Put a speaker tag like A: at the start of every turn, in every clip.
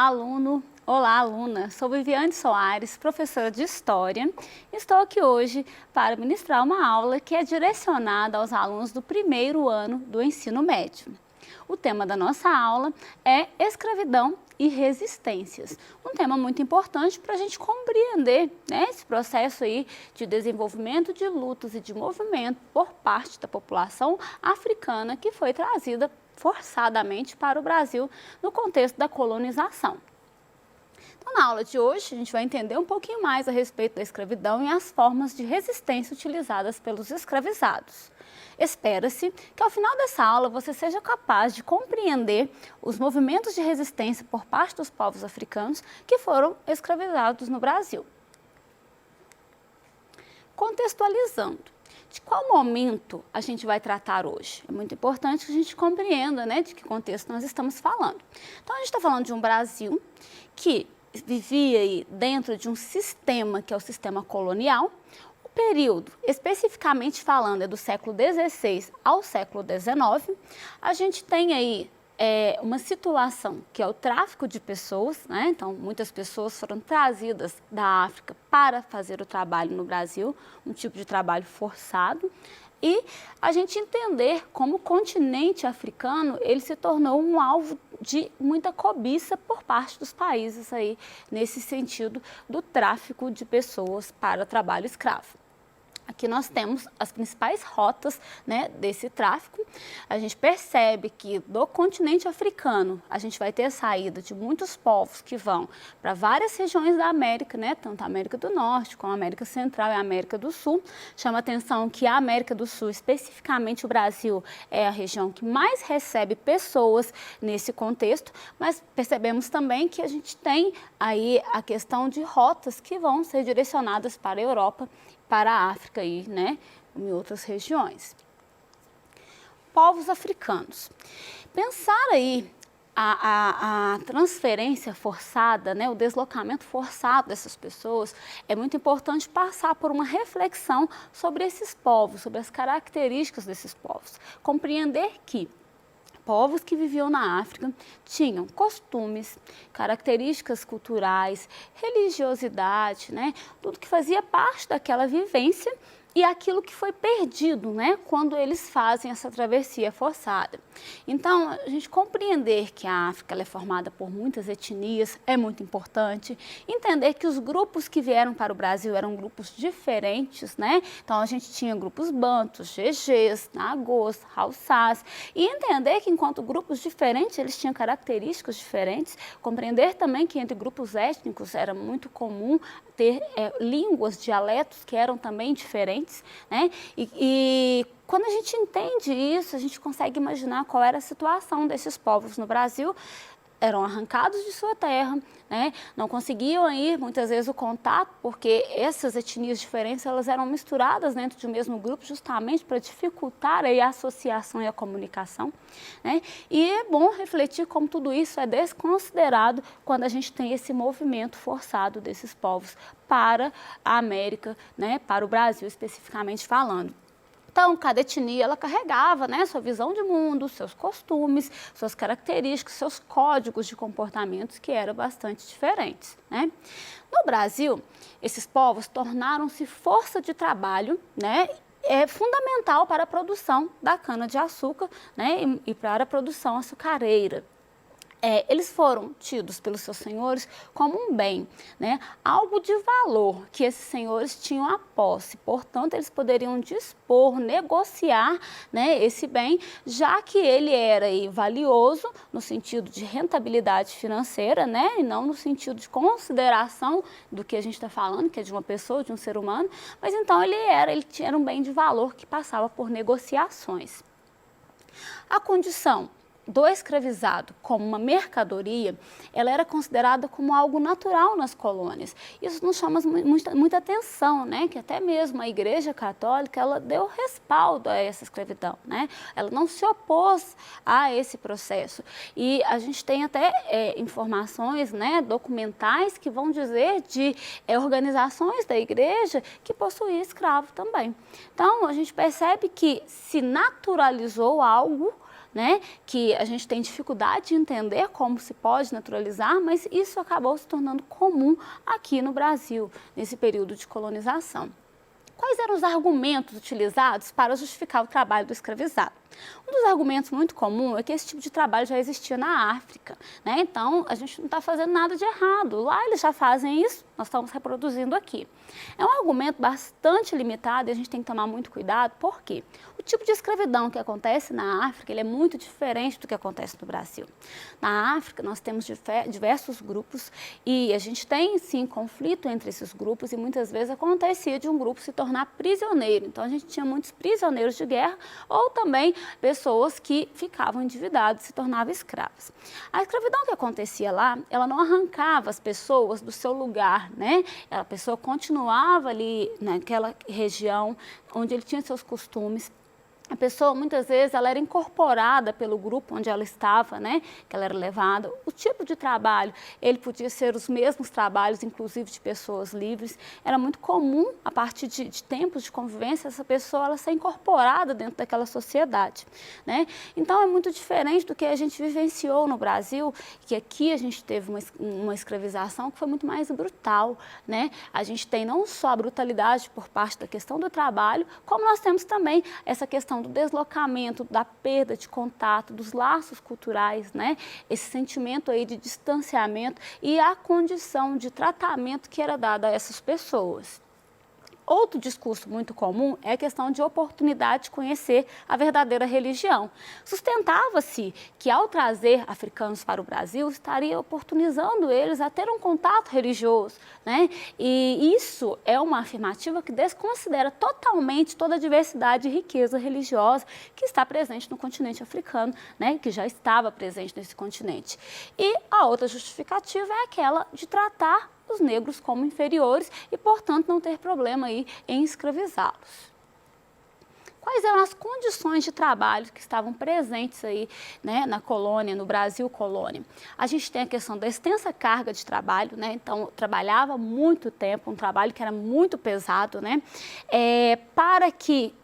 A: Olá, aluno! Olá, aluna! Sou Viviane Soares, professora de História. Estou aqui hoje para ministrar uma aula que é direcionada aos alunos do primeiro ano do ensino médio. O tema da nossa aula é escravidão e resistências. Um tema muito importante para a gente compreender, né, esse processo aí de desenvolvimento de lutas e de movimento por parte da população africana que foi trazida forçadamente para o Brasil no contexto da colonização. Então, na aula de hoje, a gente vai entender um pouquinho mais a respeito da escravidão e as formas de resistência utilizadas pelos escravizados. Espera-se que ao final dessa aula você seja capaz de compreender os movimentos de resistência por parte dos povos africanos que foram escravizados no Brasil. Contextualizando, de qual momento a gente vai tratar hoje? É muito importante que a gente compreenda, né, de que contexto nós estamos falando. Então, a gente está falando de um Brasil que vivia aí dentro de um sistema que é o sistema colonial. O período, especificamente falando, é do século XVI ao século XIX. A gente tem aí uma situação que é o tráfico de pessoas, né? Então, muitas pessoas foram trazidas da África para fazer o trabalho no Brasil, um tipo de trabalho forçado. E a gente entender como o continente africano ele se tornou um alvo de muita cobiça por parte dos países aí, nesse sentido do tráfico de pessoas para trabalho escravo. Aqui nós temos as principais rotas, né, desse tráfico. A gente percebe que do continente africano a gente vai ter a saída de muitos povos que vão para várias regiões da América, né, tanto a América do Norte como a América Central e a América do Sul. Chama atenção que a América do Sul, especificamente o Brasil, é a região que mais recebe pessoas nesse contexto, mas percebemos também que a gente tem aí a questão de rotas que vão ser direcionadas para a Europa, para a África e, né, em outras regiões. Povos africanos. Pensar aí a transferência forçada, né, o deslocamento forçado dessas pessoas, é muito importante passar por uma reflexão sobre esses povos, sobre as características desses povos. Compreender que povos que viviam na África tinham costumes, características culturais, religiosidade, né? Tudo que fazia parte daquela vivência e aquilo que foi perdido, né, quando eles fazem essa travessia forçada. Então, a gente compreender que a África ela é formada por muitas etnias é muito importante. Entender que os grupos que vieram para o Brasil eram grupos diferentes, né? Então, a gente tinha grupos bantus, gegês, nagôs, haussás. E entender que, enquanto grupos diferentes, eles tinham características diferentes. Compreender também que entre grupos étnicos era muito comum ter línguas, dialetos que eram também diferentes, né? E quando a gente entende isso, a gente consegue imaginar qual era a situação desses povos no Brasil. Eram arrancados de sua terra, né? Não conseguiam ir muitas vezes o contato, porque essas etnias diferentes elas eram misturadas dentro de um mesmo grupo, justamente para dificultar aí a associação e a comunicação, né? E é bom refletir como tudo isso é desconsiderado quando a gente tem esse movimento forçado desses povos para a América, né? Para o Brasil especificamente falando. Então, cada etnia ela carregava, né, sua visão de mundo, seus costumes, suas características, seus códigos de comportamentos que eram bastante diferentes, né? No Brasil, esses povos tornaram-se força de trabalho, né? É fundamental para a produção da cana-de-açúcar, né, e para a produção açucareira. Eles foram tidos pelos seus senhores como um bem, né? Algo de valor que esses senhores tinham a posse, portanto eles poderiam dispor, negociar, né, esse bem, já que ele era aí, valioso no sentido de rentabilidade financeira, né, e não no sentido de consideração do que a gente está falando, que é de uma pessoa, de um ser humano, mas então ele era um bem de valor que passava por negociações. A condição do escravizado como uma mercadoria, ela era considerada como algo natural nas colônias. Isso nos chama muita atenção, né? Que até mesmo a Igreja Católica, ela deu respaldo a essa escravidão, né? Ela não se opôs a esse processo. E a gente tem até informações, né, documentais que vão dizer de organizações da Igreja que possuíam escravo também. Então, a gente percebe que se naturalizou algo, né, que a gente tem dificuldade de entender como se pode naturalizar, mas isso acabou se tornando comum aqui no Brasil, nesse período de colonização. Quais eram os argumentos utilizados para justificar o trabalho do escravizado? Um dos argumentos muito comum é que esse tipo de trabalho já existia na África, né? Então, a gente não está fazendo nada de errado. Lá eles já fazem isso, nós estamos reproduzindo aqui. É um argumento bastante limitado e a gente tem que tomar muito cuidado, porque o tipo de escravidão que acontece na África, ele é muito diferente do que acontece no Brasil. Na África, nós temos diversos grupos e a gente tem, sim, conflito entre esses grupos e muitas vezes acontecia de um grupo se tornar prisioneiro. Então, a gente tinha muitos prisioneiros de guerra ou também pessoas que ficavam endividadas e se tornavam escravas. A escravidão que acontecia lá, ela não arrancava as pessoas do seu lugar, né? A pessoa continuava ali naquela região onde ele tinha seus costumes. A pessoa, muitas vezes, ela era incorporada pelo grupo onde ela estava, né, que ela era levada. O tipo de trabalho, ele podia ser os mesmos trabalhos, inclusive de pessoas livres. Era muito comum, a partir de tempos de convivência, essa pessoa ela ser incorporada dentro daquela sociedade, né? Então, é muito diferente do que a gente vivenciou no Brasil, que aqui a gente teve uma escravização que foi muito mais brutal, né? A gente tem não só a brutalidade por parte da questão do trabalho, como nós temos também essa questão do deslocamento, da perda de contato, dos laços culturais, né? Esse sentimento aí de distanciamento e a condição de tratamento que era dada a essas pessoas. Outro discurso muito comum é a questão de oportunidade de conhecer a verdadeira religião. Sustentava-se que, ao trazer africanos para o Brasil, estaria oportunizando eles a ter um contato religioso, né? E isso é uma afirmativa que desconsidera totalmente toda a diversidade e riqueza religiosa que está presente no continente africano, né? Que já estava presente nesse continente. E a outra justificativa é aquela de tratar os negros como inferiores e, portanto, não ter problema aí em escravizá-los. Quais eram as condições de trabalho que estavam presentes aí, né, na colônia, no Brasil colônia? A gente tem a questão da extensa carga de trabalho, né? Então, trabalhava muito tempo, um trabalho que era muito pesado, né? Para que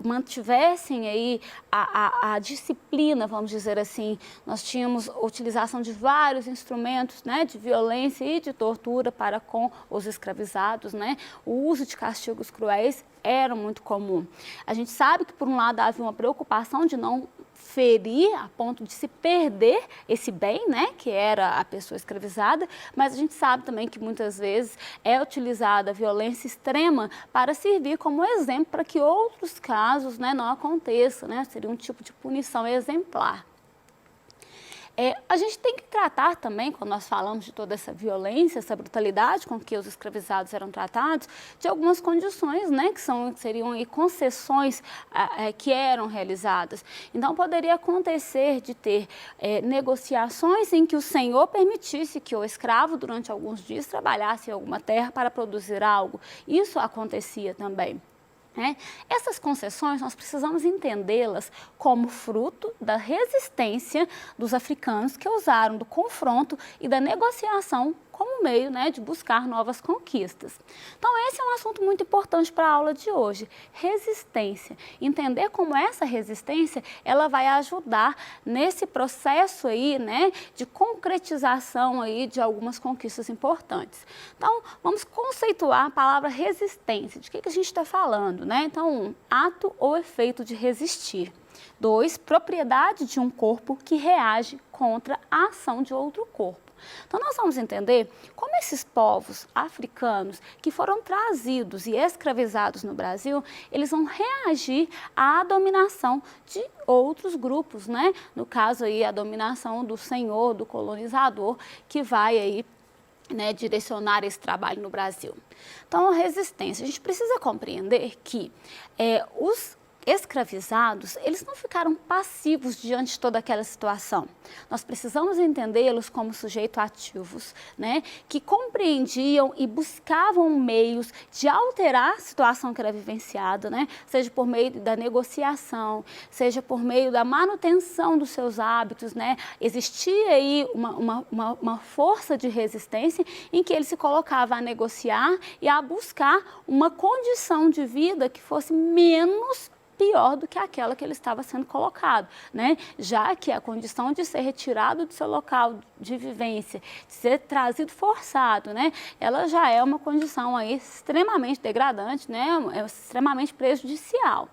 A: mantivessem aí a disciplina, vamos dizer assim. Nós tínhamos utilização de vários instrumentos, né, de violência e de tortura para com os escravizados, né? O uso de castigos cruéis era muito comum. A gente sabe que, por um lado, havia uma preocupação de não ferir a ponto de se perder esse bem, né, que era a pessoa escravizada, mas a gente sabe também que muitas vezes é utilizada a violência extrema para servir como exemplo para que outros casos, né, não aconteçam, né, seria um tipo de punição exemplar. A gente tem que tratar também, quando nós falamos de toda essa violência, essa brutalidade com que os escravizados eram tratados, de algumas condições, né, que seriam aí concessões que eram realizadas. Então, poderia acontecer de ter negociações em que o senhor permitisse que o escravo, durante alguns dias, trabalhasse em alguma terra para produzir algo. Isso acontecia também. Essas concessões, nós precisamos entendê-las como fruto da resistência dos africanos que usaram do confronto e da negociação como meio, né, de buscar novas conquistas. Então, esse é um assunto muito importante para a aula de hoje, resistência. Entender como essa resistência, ela vai ajudar nesse processo aí, né, de concretização aí de algumas conquistas importantes. Então, vamos conceituar a palavra resistência. De que a gente está falando, né? Então, ato ou efeito de resistir. 2, propriedade de um corpo que reage contra a ação de outro corpo. Então, nós vamos entender como esses povos africanos que foram trazidos e escravizados no Brasil, eles vão reagir à dominação de outros grupos, né? No caso aí, a dominação do senhor, do colonizador, que vai aí, né, direcionar esse trabalho no Brasil. Então, a resistência. A gente precisa compreender que os escravizados, eles não ficaram passivos diante de toda aquela situação. Nós precisamos entendê-los como sujeitos ativos, né, que compreendiam e buscavam meios de alterar a situação que era vivenciada, né, seja por meio da negociação, seja por meio da manutenção dos seus hábitos, né. Existia aí uma força de resistência em que ele se colocava a negociar e a buscar uma condição de vida que fosse menos pior do que aquela que ele estava sendo colocado, né? Já que a condição de ser retirado do seu local de vivência, de ser trazido forçado, né? Ela já é uma condição aí extremamente degradante, né? É extremamente prejudicial.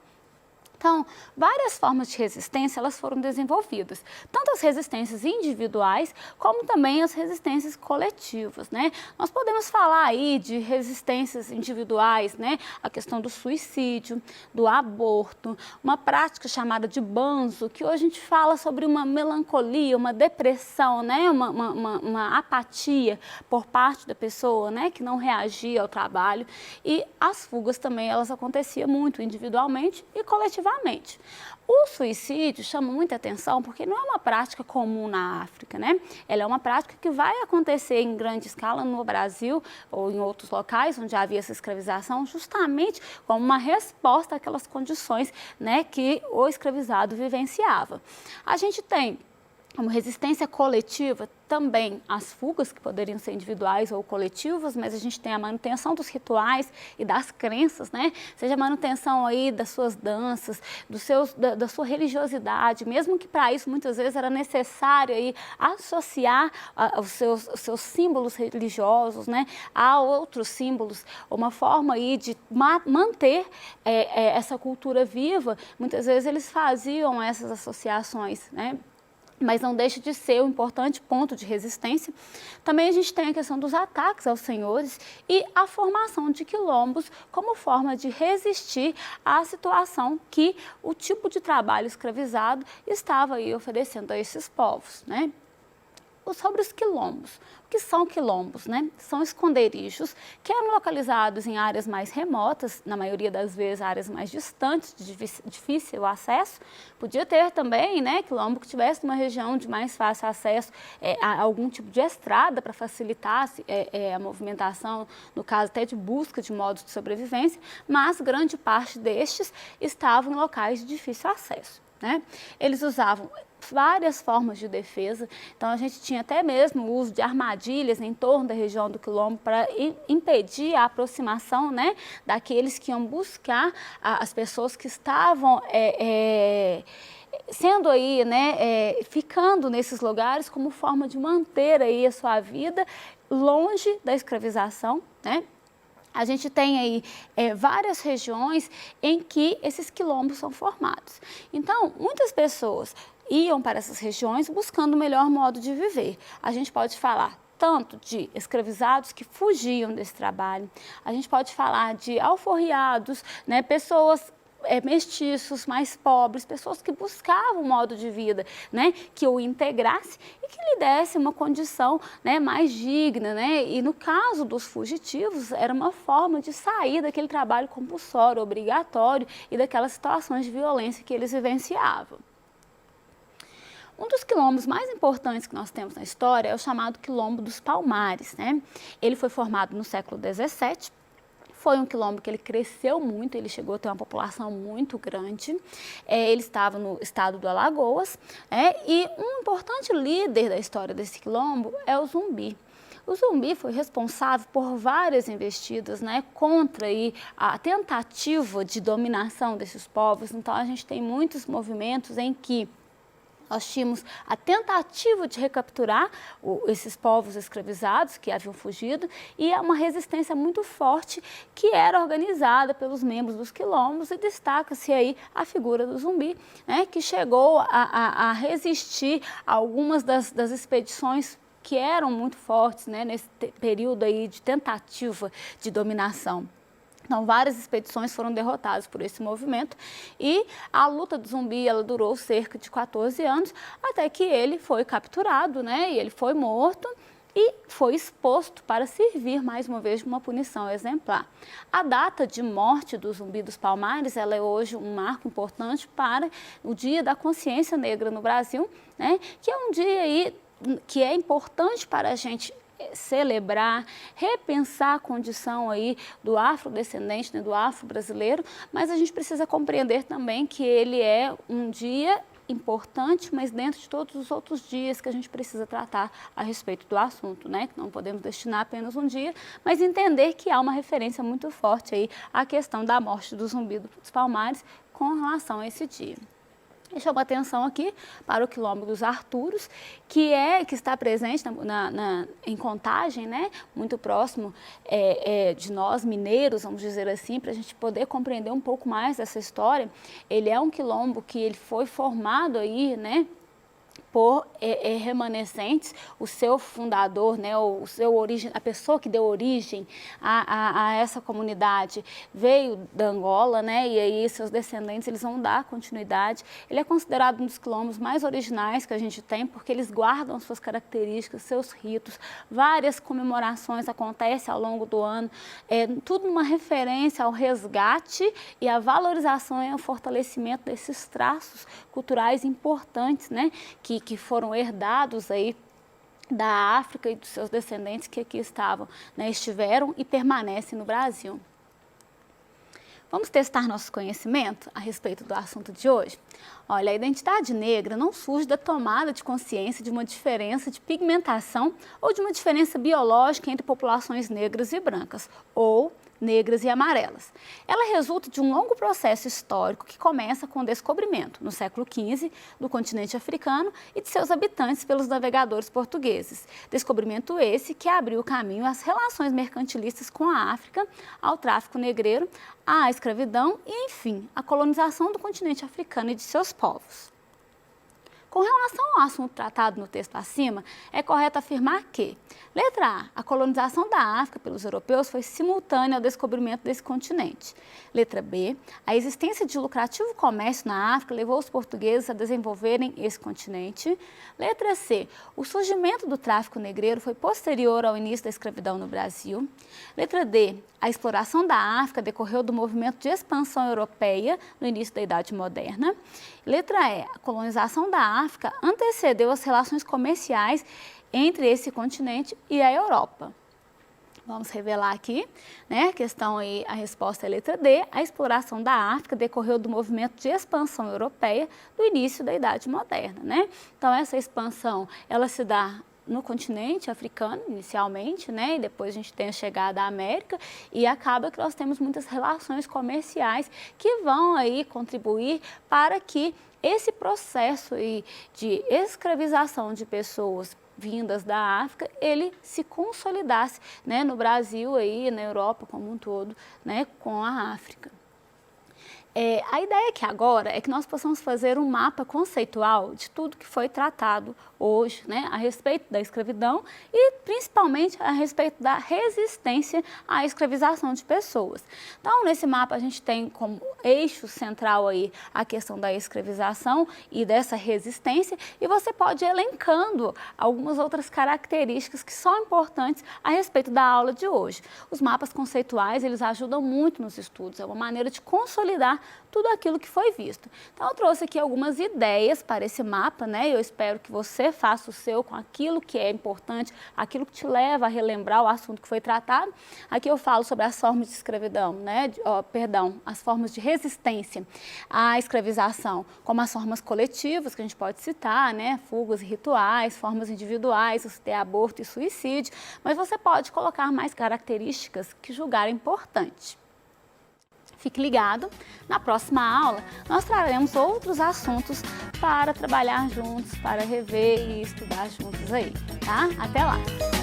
A: Então, várias formas de resistência elas foram desenvolvidas, tanto as resistências individuais, como também as resistências coletivas, né? Nós podemos falar aí de resistências individuais, né? A questão do suicídio, do aborto, uma prática chamada de banzo, que hoje a gente fala sobre uma melancolia, uma depressão, né? Uma apatia por parte da pessoa, né? Que não reagia ao trabalho. E as fugas também, elas aconteciam muito individualmente e coletivamente. O suicídio chama muita atenção porque não é uma prática comum na África, né? Ela é uma prática que vai acontecer em grande escala no Brasil ou em outros locais onde havia essa escravização, justamente como uma resposta àquelas condições, né, que o escravizado vivenciava. A gente tem como resistência coletiva também as fugas, que poderiam ser individuais ou coletivas, mas a gente tem a manutenção dos rituais e das crenças, né? Seja a manutenção aí das suas danças, da sua religiosidade, mesmo que para isso muitas vezes era necessário aí associar os seus símbolos religiosos, né, a outros símbolos, uma forma aí de manter essa cultura viva. Muitas vezes eles faziam essas associações, né? Mas não deixa de ser um importante ponto de resistência. Também a gente tem a questão dos ataques aos senhores e a formação de quilombos como forma de resistir à situação que o tipo de trabalho escravizado estava aí oferecendo a esses povos, né? Sobre os quilombos. O que são quilombos, né? São esconderijos que eram localizados em áreas mais remotas, na maioria das vezes áreas mais distantes, de difícil acesso. Podia ter também, né, quilombo que tivesse uma região de mais fácil acesso a algum tipo de estrada para facilitar a movimentação, no caso até de busca de modos de sobrevivência, mas grande parte destes estavam em locais de difícil acesso, né? Eles usavam várias formas de defesa, então a gente tinha até mesmo o uso de armadilhas em torno da região do quilombo para impedir a aproximação, né, daqueles que iam buscar as pessoas que estavam sendo aí, né, ficando nesses lugares como forma de manter aí a sua vida longe da escravização, né? A gente tem aí várias regiões em que esses quilombos são formados. Então, muitas pessoas iam para essas regiões buscando o melhor modo de viver. A gente pode falar tanto de escravizados que fugiam desse trabalho, a gente pode falar de alforriados, né, pessoas mestiços, mais pobres, pessoas que buscavam um modo de vida, né, que o integrasse e que lhe desse uma condição, né, mais digna, né, e no caso dos fugitivos era uma forma de sair daquele trabalho compulsório, obrigatório e daquelas situações de violência que eles vivenciavam. Um dos quilombos mais importantes que nós temos na história é o chamado Quilombo dos Palmares, né? Ele foi formado no século XVII. Foi um quilombo que ele cresceu muito, ele chegou a ter uma população muito grande. Ele estava no estado do Alagoas, e um importante líder da história desse quilombo é o Zumbi. O Zumbi foi responsável por várias investidas, né, contra aí a tentativa de dominação desses povos. Então, a gente tem muitos movimentos em que nós tínhamos a tentativa de recapturar esses povos escravizados que haviam fugido e é uma resistência muito forte que era organizada pelos membros dos quilombos e destaca-se aí a figura do Zumbi, né, que chegou a resistir a algumas das expedições que eram muito fortes, né, nesse período aí de tentativa de dominação. Então, várias expedições foram derrotadas por esse movimento e a luta do Zumbi ela durou cerca de 14 anos, até que ele foi capturado, né, e ele foi morto e foi exposto para servir mais uma vez de uma punição exemplar. A data de morte do Zumbi dos Palmares ela é hoje um marco importante para o Dia da Consciência Negra no Brasil, né, que é um dia aí que é importante para a gente celebrar, repensar a condição aí do afrodescendente, né, do afro-brasileiro, mas a gente precisa compreender também que ele é um dia importante, mas dentro de todos os outros dias que a gente precisa tratar a respeito do assunto, né? Que não podemos destinar apenas um dia, mas entender que há uma referência muito forte aí à questão da morte do Zumbi dos Palmares com relação a esse dia. E chamo a atenção aqui para o Quilombo dos Arturos, que está presente em Contagem, né? Muito próximo de nós, mineiros, vamos dizer assim, para a gente poder compreender um pouco mais dessa história. Ele é um quilombo que ele foi formado aí, né, por remanescentes. O seu fundador, né, a pessoa que deu origem a essa comunidade veio da Angola, né, e aí seus descendentes eles vão dar continuidade. Ele é considerado um dos quilombos mais originais que a gente tem, porque eles guardam suas características, seus ritos, várias comemorações acontecem ao longo do ano, tudo uma referência ao resgate e à valorização e ao fortalecimento desses traços culturais importantes, né, que foram herdados aí da África e dos seus descendentes que aqui estavam, né, estiveram e permanecem no Brasil. Vamos testar nosso conhecimento a respeito do assunto de hoje? Olha, a identidade negra não surge da tomada de consciência de uma diferença de pigmentação ou de uma diferença biológica entre populações negras e brancas, ou negras e amarelas. Ela resulta de um longo processo histórico que começa com o descobrimento, no século XV, do continente africano e de seus habitantes pelos navegadores portugueses. Descobrimento esse que abriu o caminho às relações mercantilistas com a África, ao tráfico negreiro, à escravidão e, enfim, à colonização do continente africano e de seus povos. Com relação ao assunto tratado no texto acima, é correto afirmar que, letra A colonização da África pelos europeus foi simultânea ao descobrimento desse continente. Letra B, a existência de lucrativo comércio na África levou os portugueses a desenvolverem esse continente. Letra C, o surgimento do tráfico negreiro foi posterior ao início da escravidão no Brasil. Letra D, a exploração da África decorreu do movimento de expansão europeia no início da Idade Moderna. Letra E, a colonização da África antecedeu as relações comerciais entre esse continente e a Europa. Vamos revelar aqui, né, a questão aí, a resposta é a letra D, a exploração da África decorreu do movimento de expansão europeia do início da Idade Moderna, né? Então essa expansão, ela se dá no continente africano, inicialmente, né, e depois a gente tem a chegada à América, e acaba que nós temos muitas relações comerciais que vão aí contribuir para que esse processo aí de escravização de pessoas vindas da África, ele se consolidasse, né, no Brasil e na Europa como um todo, né, com a África. A ideia aqui agora é que nós possamos fazer um mapa conceitual de tudo que foi tratado hoje, né, a respeito da escravidão e principalmente a respeito da resistência à escravização de pessoas. Então, nesse mapa a gente tem como eixo central aí a questão da escravização e dessa resistência, e você pode ir elencando algumas outras características que são importantes a respeito da aula de hoje. Os mapas conceituais, eles ajudam muito nos estudos, é uma maneira de consolidar tudo aquilo que foi visto. Então, eu trouxe aqui algumas ideias para esse mapa, né? Eu espero que você faça o seu com aquilo que é importante, aquilo que te leva a relembrar o assunto que foi tratado. Aqui eu falo sobre as formas de escravidão, né? As formas de resistência à escravização, como as formas coletivas, que a gente pode citar, né? Fugas e rituais, formas individuais, você ter aborto e suicídio, mas você pode colocar mais características que julgar importante. Fique ligado, na próxima aula nós traremos outros assuntos para trabalhar juntos, para rever e estudar juntos aí, tá? Até lá!